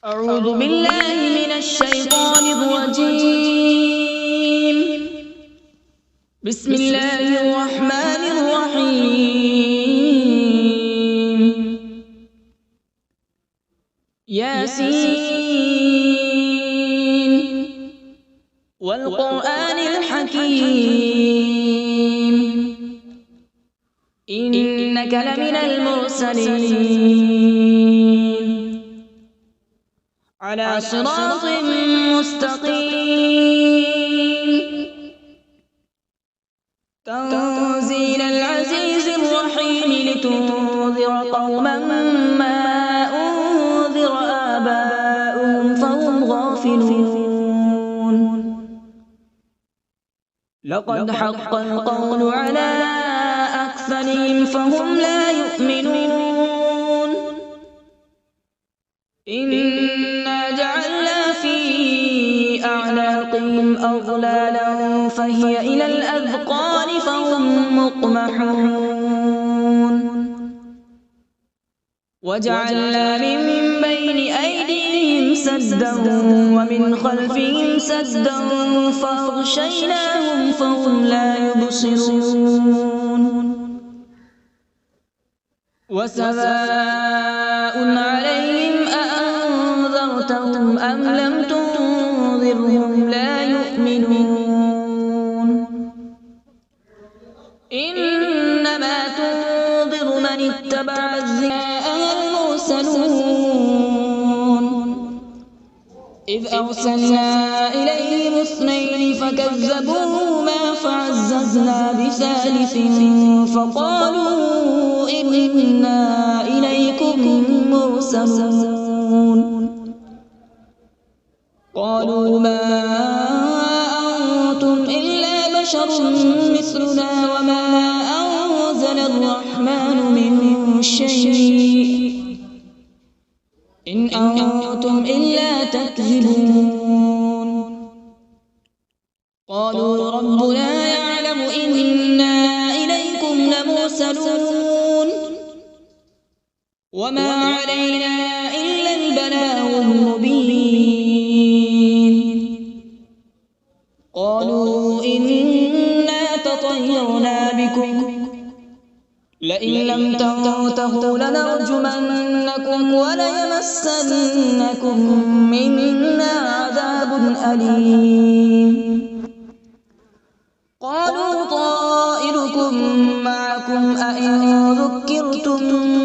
أعوذ بالله من الشيطان الرجيم. بسم الله الرحمن الرحيم. ياسين والقرآن الحكيم إنك لمن المرسلين على صراط مستقيم تنزيل العزيز الرحيم لتنذر قوما ما أنذر آباؤهم فهم غافلون. لقد حق القول على أكثرهم فهم لا يؤمنون. إنا جعلنا في أعناقهم أغلالا فهي إلى الأذقان فهم مقمحون. وجعلنا من بين أيديهم سدا ومن خلفهم سدا فأغشيناهم فهم لا يبصرون. وسواء عليهم أأنذرتهم أم لم تنذرهم لا يؤمنون. إنما تنذر من اتبع الذكر المرسلون. إذ أرسلنا إليهم اثنين فكذبوهما فعززنا بثالث فقالوا إنا إليكم مرسلون. قالوا ما أنتم إلا بشر مثلنا وما أنزل الرحمن من شيء إن أنتم إلا تكذبون. قالوا ربنا يعلم إنا إليكم لمرسلون وما علينا إلا البلاغ المبين. قالوا إنا تطيرنا بكم لئن لم تنتهوا لنرجمنكم وليمسنكم منا عذاب أليم. قالوا طائركم معكم أئن ذكرتم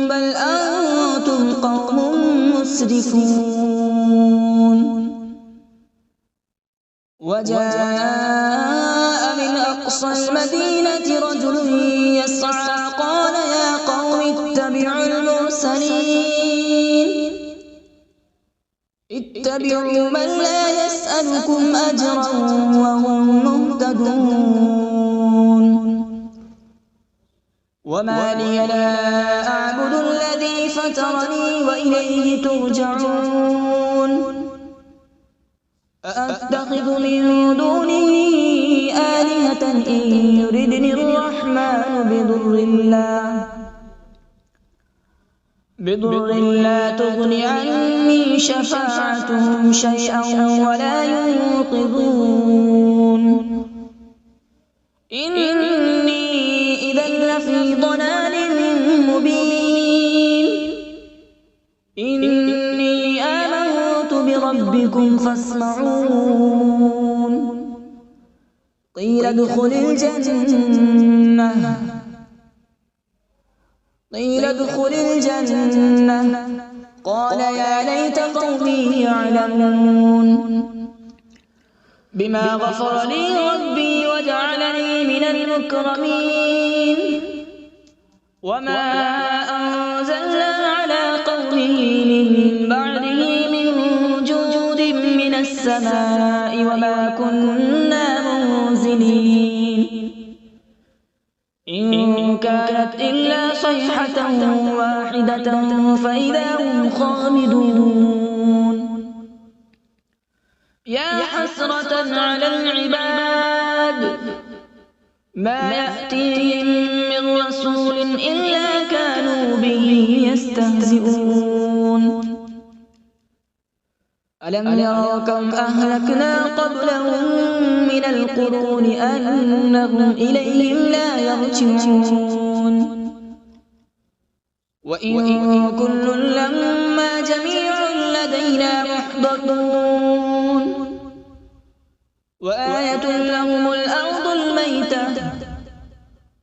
بل أنتم قوم مسرفون. وجاء من أقصى المدينة رجل يسعى قال يا قوم اتبعوا المرسلين اتبعوا من لا يسألكم أجرا وهم مهتدون. وما لي لا أعبد الذي فطرني وإليه ترجعون. أأتخذ من دونه آلهة إن يردني الرحمن بضر لا تغن عني شفاعتهم شيئا ولا ينقذون. إني إذا لفي ضلال مبين. إني آمنت بربكم فاسمعون. قيل ادخل الجنة قال يا ليت قومي يعلمون. بما غفر لي ربي وجعلني من المكرمين. وما أنزلنا على قومه من بعده من جود من السماء وما كنا منزلين. إن كانت إلا صيحة واحدة فإذا هم خامدون. يا حسرة على العباد ما يأتيهم من رسول إلا كانوا به يستهزئون. ألم يروا كم أهلكنا قبلهم من القرون أنهم إليهم لا يرجعون وإن كل لما جميع لدينا محضرون وآية لهم الأرض الميتة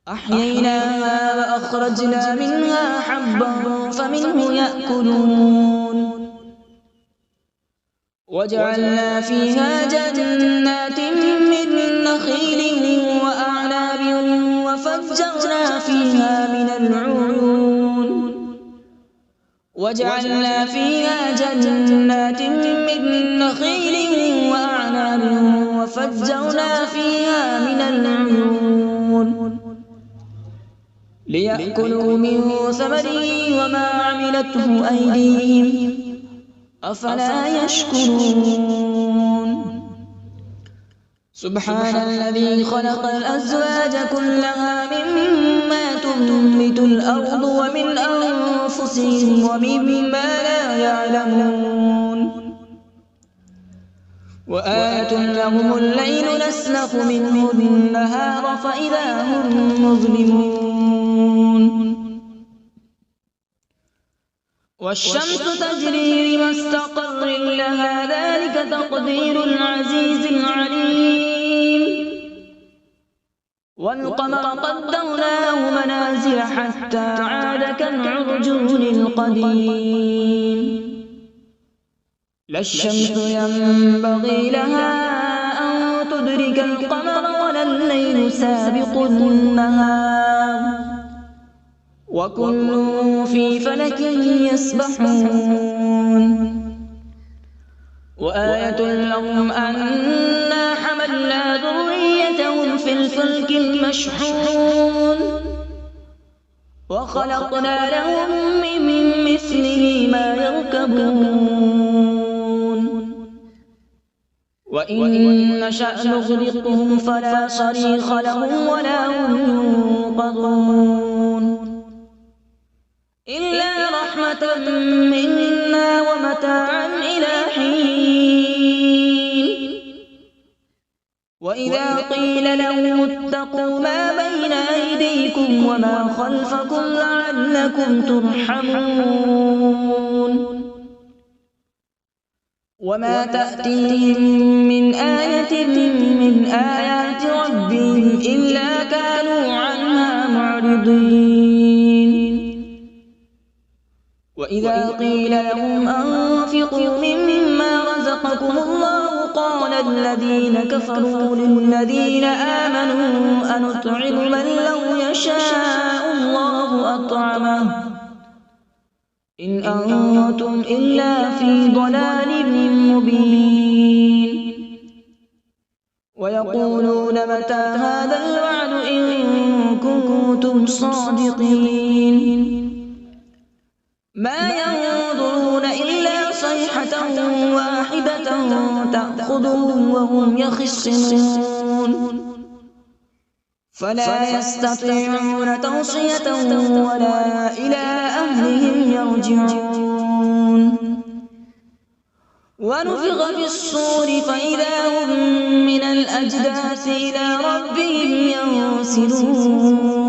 أحييناها وأخرجنا منها حبا فمنه يأكلون وجعلنا فيها جنات من نخيل وأعناب وفجرنا فيها من العيون وجعلنا فيها جنات من نخيل وأعناب وفجرنا فيها من العيون ليأكلوا من ثمره وما عملته أيديهم أفلا يشكرون سبحان الذي خلق الأزواج كلها مما تنبت الأرض ومن أنفسهم ومما لا يعلمون وآية لهم الليل نسلخ منه النهار فإذا هم مظلمون والشمس تجري لمستقر لها ذلك تقدير العزيز العليم والقمر قدرناه منازل حتى عاد كالعرجون القديم لا الشمس ينبغي لها أن تدرك القمر ولا الليل سابق النهار وكل في فلك يسبحون وآية لهم أنا حملنا ذريتهم في الفلك المشحون وخلقنا لهم من مثله ما يركبون وإن نشأ نغرقهم فلا صريخ لهم ولا هم ينقذون إلا رحمة منا ومتاعا إلى حين وإذا قيل لهم اتقوا ما بين أيديكم وما خلفكم لعلكم ترحمون وما تأتيهم من آية من آيات ربهم إلا كانوا عنها معرضين وإذا قيل لهم أنفقوا مما رزقكم الله قال الذين كفروا للذين آمنوا أنطعم من لو يشاء الله أطعمه إن أنتم إلا في ضلال مبين ويقولون متى هذا الوعد إن كنتم صادقين ما ينظرون إلا صيحة واحدة تأخذهم وهم يخصمون فلا يستطيعون توصية ولا إلى أهلهم يرجعون ونفخ في الصور فإذا هم من الأجداث إلى ربهم ينسلون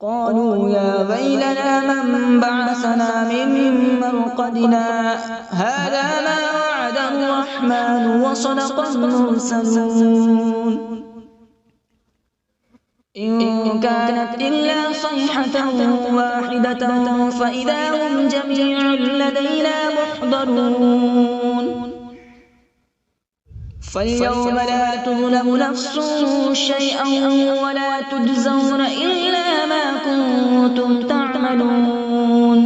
قالوا يا ويلنا من بعثنا من مرقدنا هذا ما وعد الرحمن وصدق المرسلون إن كانت إلا صيحة واحدة فإذا هم جميع لدينا محضرون فاليوم لا تظلم نفس شيئا ولا تجزون إلا ما كنتم تعملون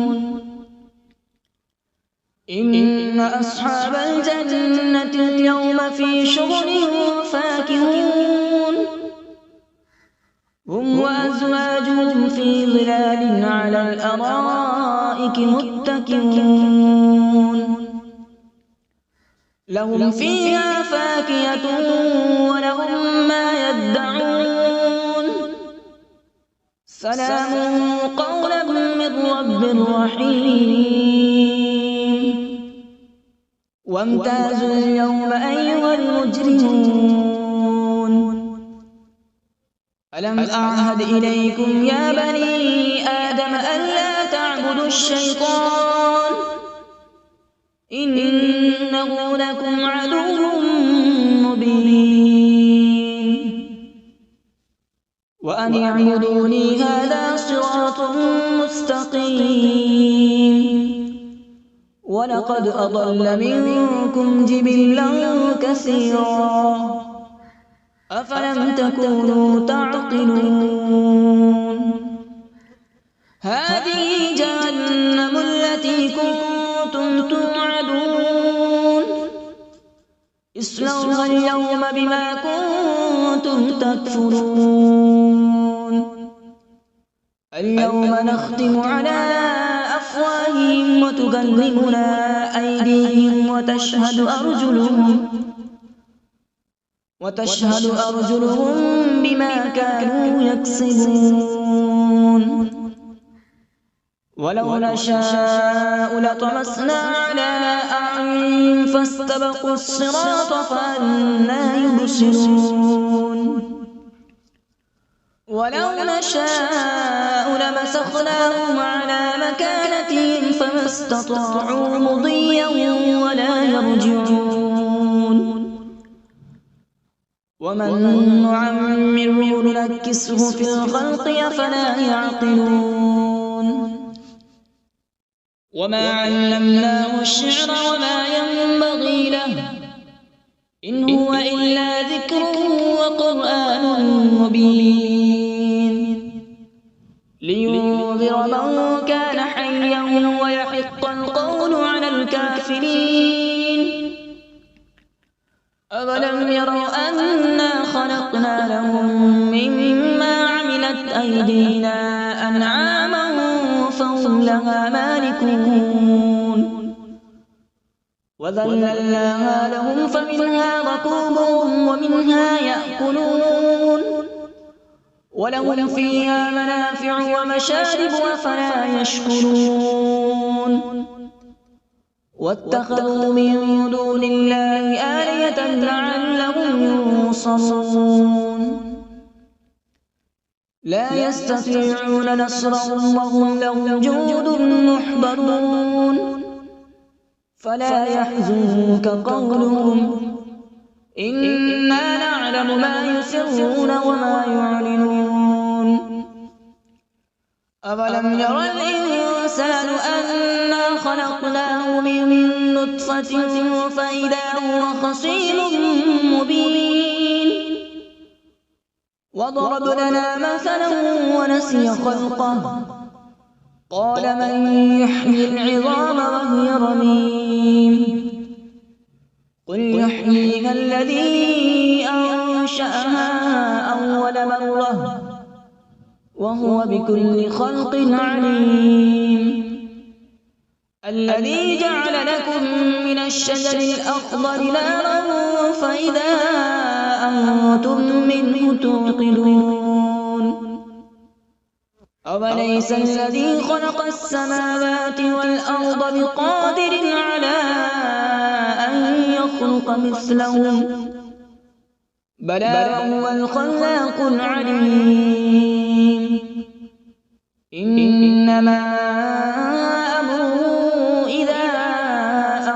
إن أصحاب الجنة اليوم في شغل فاكهون هم وأزواجهم في ظلال على الأرائك متكئون لهم فيها فاكهة ولهم ما يدعون سلام قولا من رب رحيم وامتازوا اليوم أيها المجرمون ألم أعهد إليكم يا بني آدم ألا تعبدوا الشيطان إنه لكم عدو مبين وأن اعبدوني هذا صراط مستقيم ولقد أضل منكم جبلا كثيرا أفلم تكونوا تعقلون هذه جهنم التي كنتم توعدون اصلوها اليوم بما كنتم تكفرون اليوم نختم على أفواههم وتكلمنا أيديهم وتشهد أرجلهم بما كانوا يكسبون ولو نشاء لطمسنا على أعينهم فاستبقوا الصراط فأنى يبصرون ولو نشاء لمسخناهم على مكانتهم فما استطاعوا مضيا ولا يرجعون ومن نعمره ننكسه في الخلق أفلا يعقلون وما علمناه الشعر وما ينبغي له إن هو إلا ذكر وقرآن مبين لينذر من كان حيا ويحق القول على الكافرين أولم يروا أنا خلقنا لهم مما عملت أيدينا أنعاما فهم لها مالكون وذللناها لهم فمنها ركوبهم ومنها يأكلون ولهم فيها منافع ومشارب أفلا يشكرون واتخذوا من دون الله آلهة لعلهم ينصرون لا يستطيعون نصرهم وهم لهم جند محضرون فلا يحزنك قولهم إنا نعلم ما يسرون وما يعلنون أولم ير الإنسان أنا خلقناه من نطفة فإذا هو خصيم مبين وضرب لنا مثلا ونسي خلقه قال من يحيي العظام وهي رميم قل يحييها الذي أنشأها أول مرة وهو بكل خلق عليم الذي جعل لكم من الشجر الأخضر نارا فإذا أنتم منه توقدون أوليس الذي خلق السماوات والأرض بقادر على أن يخلق مثلهم بلى وهو الخلاق العليم إنما أمره إذا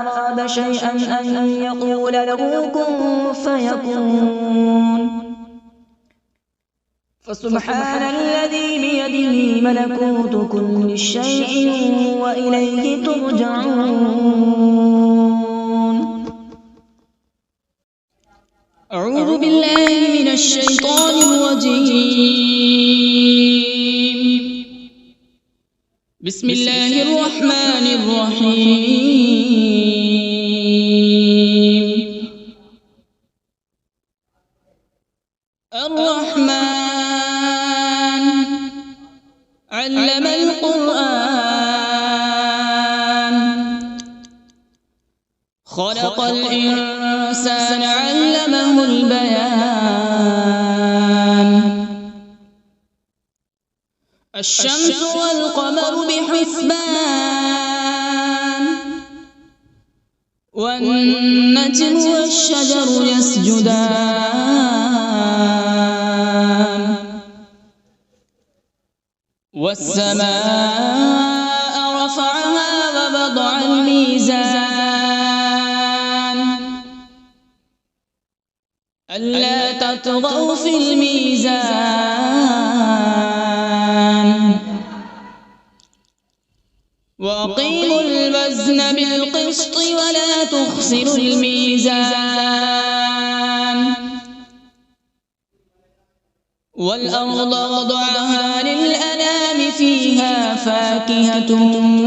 أراد شيئا أن يقول له كن فيكون فسبحان الذي بيده ملكوت كل شيء وإليه ترجعون أعوذ بالله من الشيطان الرجيم بسم الله الرحمن الرحيم الرحمن علم القرآن خلق الإنسان علمه البيان الشمس والقمر بحسبان والنجم والشجر يسجدان والسماء رفعها ووضع الميزان ألا تطغوا في الميزان وأقيموا الوزن بالقسط ولا تخسروا الميزان والأرض وضعها للأنام فيها فاكهة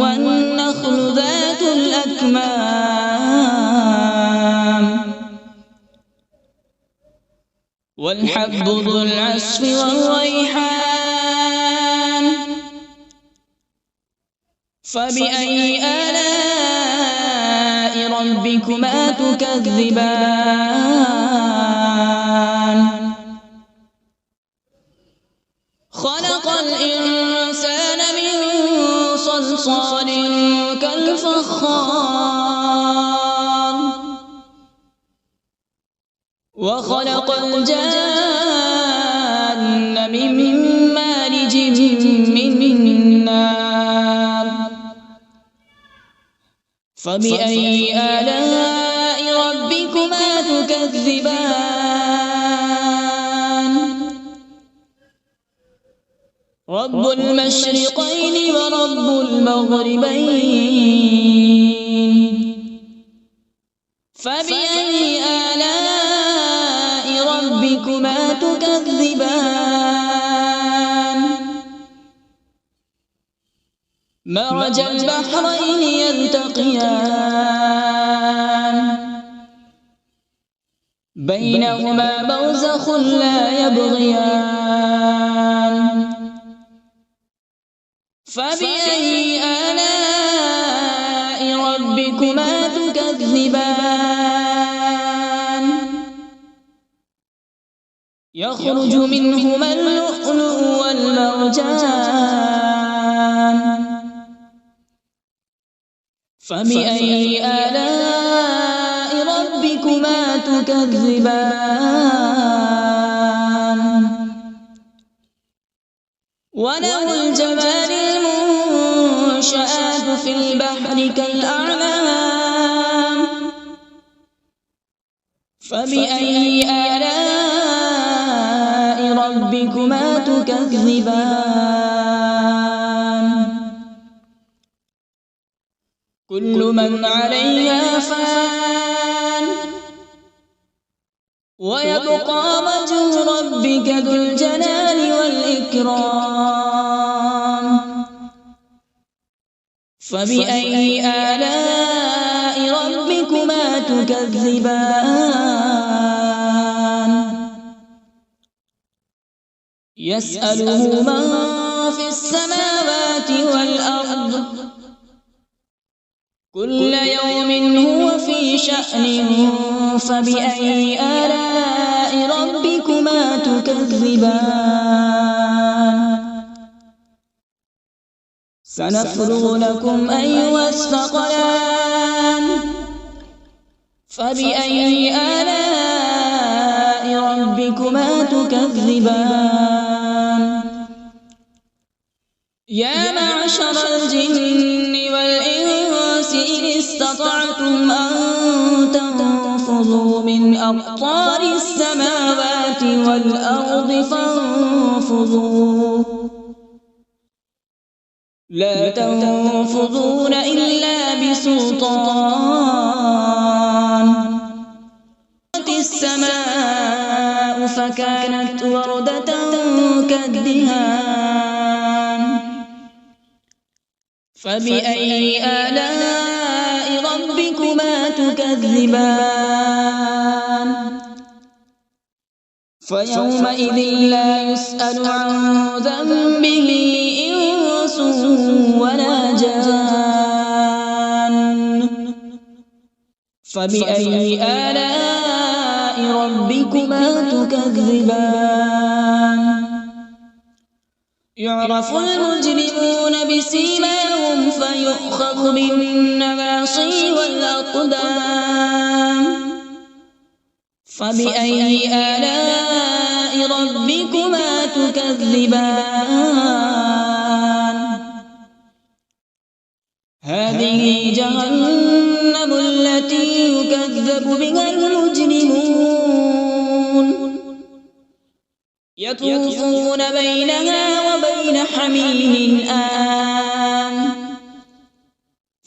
والنخل ذات الأكمام والحب ذو العصف والريحان فبأي آلاء ربكما تكذبان خلق الإنسان من صلصال كالفخار وخلق الجان من مارج من نار فبأي آلاء ربكما تكذبان رب المشرقين ورب المغربين فبأي آلاء ربكما تكذبان مرج البحرين يلتقيان بينهما برزخ لا يبغيان فبأي آلاء ربكما تكذبان يخرج منهما اللؤلؤ والمرجان فبأي آلاء ربكما تكذبان وله الجوار المنشآت في البحر كالأعلام فبأي آلاء ربكما تكذبان كل من عليها فان ويبقى وجه ربك ذو الجلال والإكرام فبأي آلاء ربكما تكذبان يسأله من في السماوات والأرض كل يوم هو في شأن فبأي آلاء ربكما تكذبان سنفرغ لكم أيها الثقلان فبأي آلاء ربكما تكذبان يا معشر الجن والإنس إن استطعتم أن تنفذوا من أقطار السماوات والأرض فانفذوا لا تنفذون إلا بسلطان السماء فكانت وردة كالدهان فبأي آلاء ربكما تكذبان فيومئذ لا يسأل عن ذنبه إنس ولا جان فبأي آلاء ربكما تكذبان يعرف المجرمون بسيماهم فيؤخذ بالنواصي والأقدام فبأي آلاء ربكما تكذبان هذه جهنم التي يكذب بها المجرمون يطوفون بينها وبين حميم آن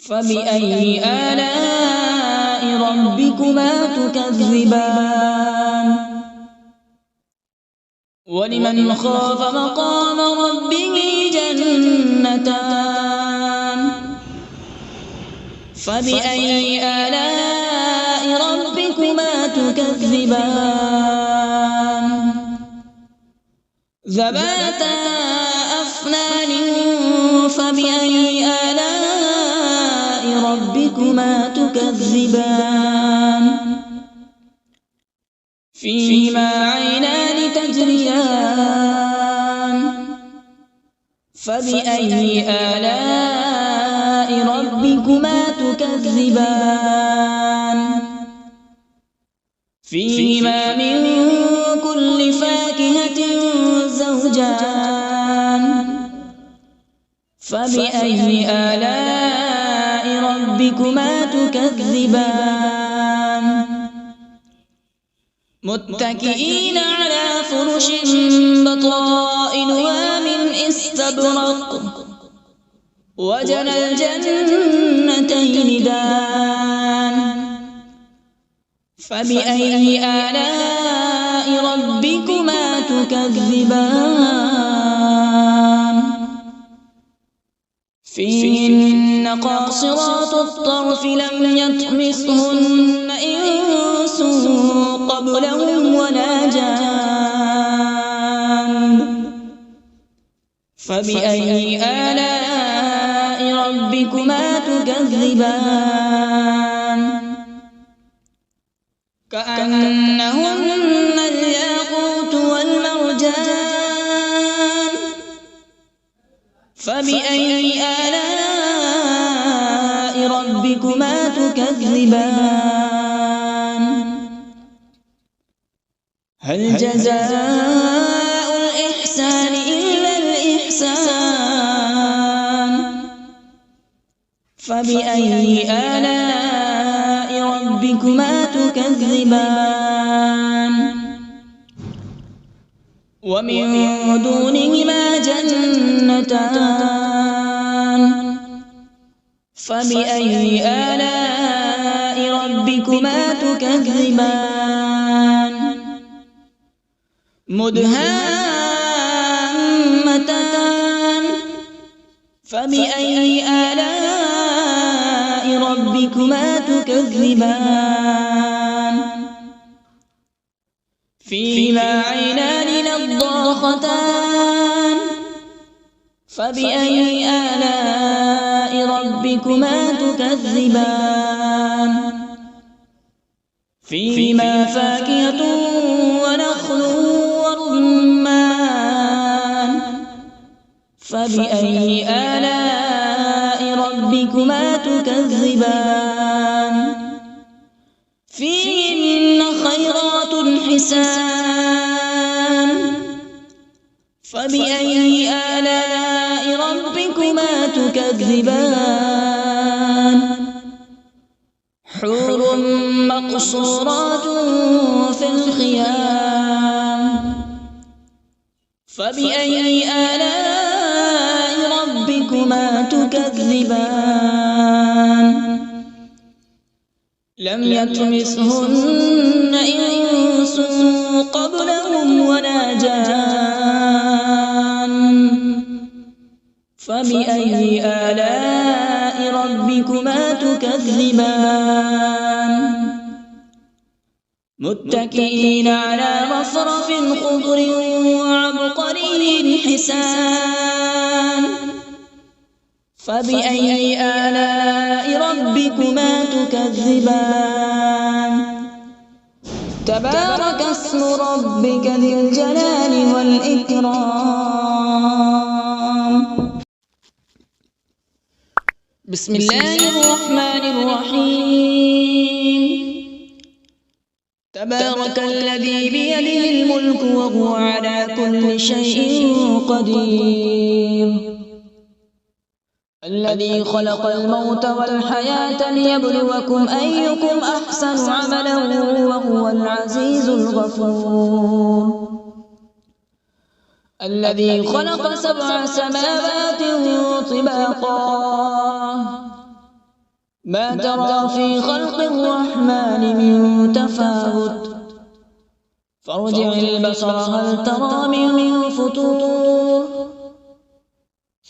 فبأي آلاء ربكما تكذبان ولمن خاف مقام ربه جنتان فبأي آلاء ربكما تكذبان ذواتا أفنان فبأي آلاء ربكما تكذبان فيهما عينان تجريان فبأي آلاء ربكما تكذبان فيهما من كل فاكهة زوجان فبأي آلاء ربكما تكذبان متكئين على فرش بطائنها من استبرق وجنى الجنتين دان فبأي آلاء ربكما تكذبان فيهن قاصرات الطرف لم يطمثهن إنس قبلهم ولا جان فبأي آلاء ربكما تكذبان كأنهن الياقوت والمرجان فبأي آلاء ربكما تكذبان هل جزاء الإحسان إلا الإحسان فبأي آلاء ربكما تكذبان ومن دونهما جنتان فبأي آلاء ربكما تكذبان مدهامتان فبأي آلاء ربكما تكذبان فيهما عينان نضاختان فبأي آلاء ربكما تكذبان فيهما فاكهة ونخل ورمان فبأي آلاء ربكما تكذبان فيهن خيرات حسان فبأي آلاء ربكما تكذبان حور مقصورات في الخيام فبأي آلاء ربكما تكذبان لم يطمثهن إنس قبلهم ولا جان فبأي آلاء ربكما تكذبان متكئين على رفرف خضر وعبقري حسان فبأي آلاء ربكما تكذبان تبارك اسم ربك ذي الجلال والإكرام بسم الله الرحمن الرحيم تبارك الذي بيده الملك وهو على كل شيء قدير الذي خلق الموت والحياة ليبلوكم أيكم أحسن عملا وهو العزيز الغفور الذي خلق 7 سماوات طباقا ما ترى في خلق الرحمن من تفاوت فارجع البصر هل ترى من فطور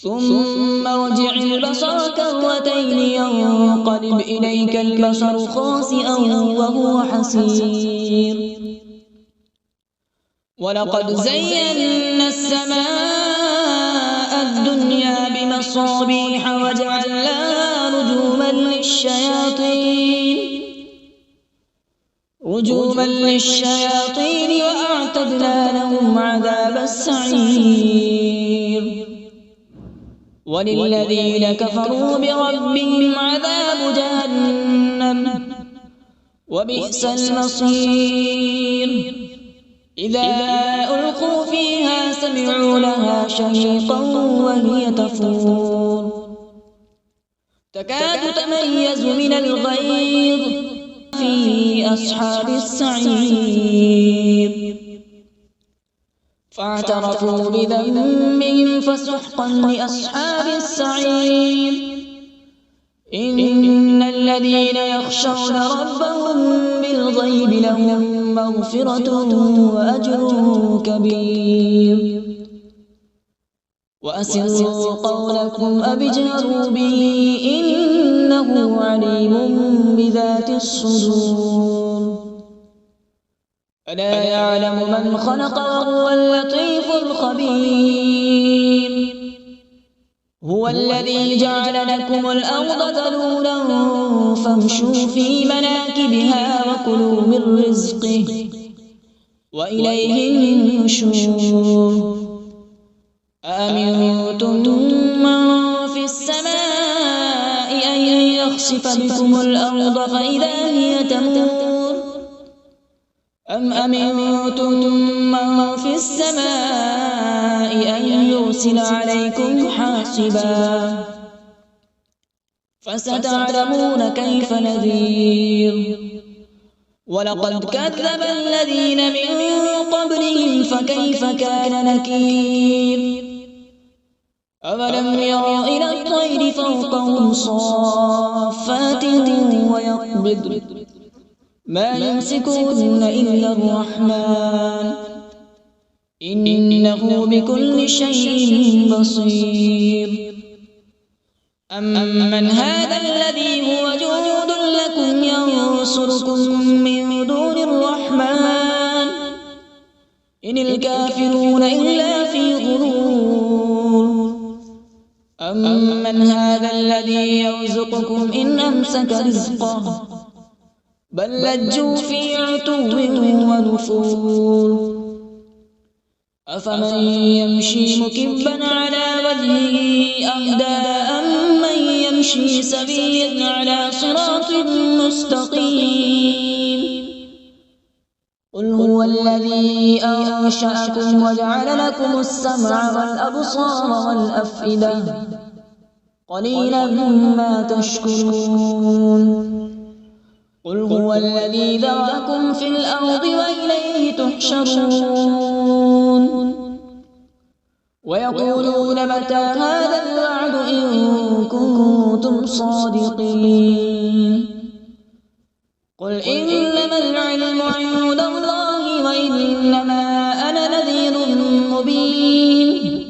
ثم ارجع البصر كرتين ينقلب إليك البصر خاسئا وهو حسير ولقد زينا السماء الدنيا بمصابيح وجعلناها رجوما للشياطين وأعتدنا لهم عذاب السعير وللذين كفروا بربهم عذاب جهنم وبئس المصير إذا ألقوا فيها سمعوا لها شهيقا وهي تفور تكاد تميز من الغيظ في أصحاب السعير فاعترفوا بذنبهم فسحقا لأصحاب السعير إن الذين يخشون ربهم بالغيب لهم مغفرة وأجر كبير وأسروا قولكم أو اجهروا به إنه عليم بذات الصدور ألا يعلم من خلق وهو اللطيف الخبير هو الذي جعل لكم الأرض ذلولا فامشوا في مناكبها وكلوا من رزقه وإليه النشور أأمنتم من في السماء أن يخسف بكم الأرض فإذا هي تمور أم أمنتم من في السماء أن يرسل عليكم حاصبا فستعلمون كيف نذير ولقد كذب الذين من قبلهم فكيف كان نكير أولم يروا إلى الطير فوقهم صافات ويقبض ما يمسكون إلا الرحمن إنه بكل شيء بصير أمن هذا الذي هو جند لكم ينصركم من دون الرحمن إن الكافرون إلا في غرور أمن هذا الذي يرزقكم إن أمسك رزقه بل لجوا في عتو ونفور أفمن يمشي مكبا على وجهه أهدى أمن يمشي سويا على صراط مستقيم قل هو الذي أنشأكم وجعل لكم السمع والأبصار والأفئدة قليلا ما تشكرون قل هو الذي ذرأكم في الأرض وإليه تحشرون ويقولون متى هذا الوعد إن كنتم صادقين قل إنما العلم عند الله وإنما أنا نذير مبين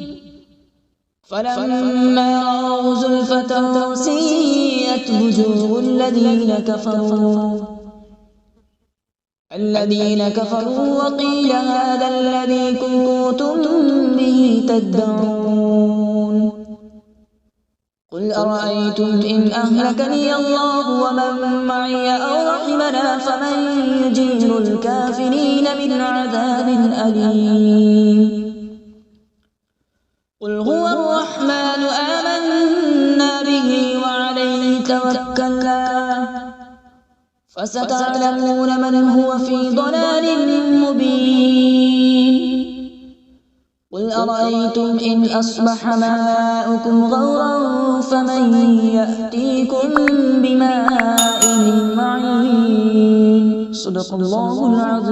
فلما رأوا زلفة سيئت وجوه الذين كفروا وقيل هذا الذي كنتم به تدعون قل أرأيتم إن أهلكني الله ومن معي أو رحمنا فمن يجير الكافرين من عذاب أليم قل هو الرحمن آمنا به وعليه فستعلمون من هو في ضلال مبين قل أرأيتم إن أصبح ماؤكم غورا فمن يأتيكم بماء معين. صدق الله العظيم.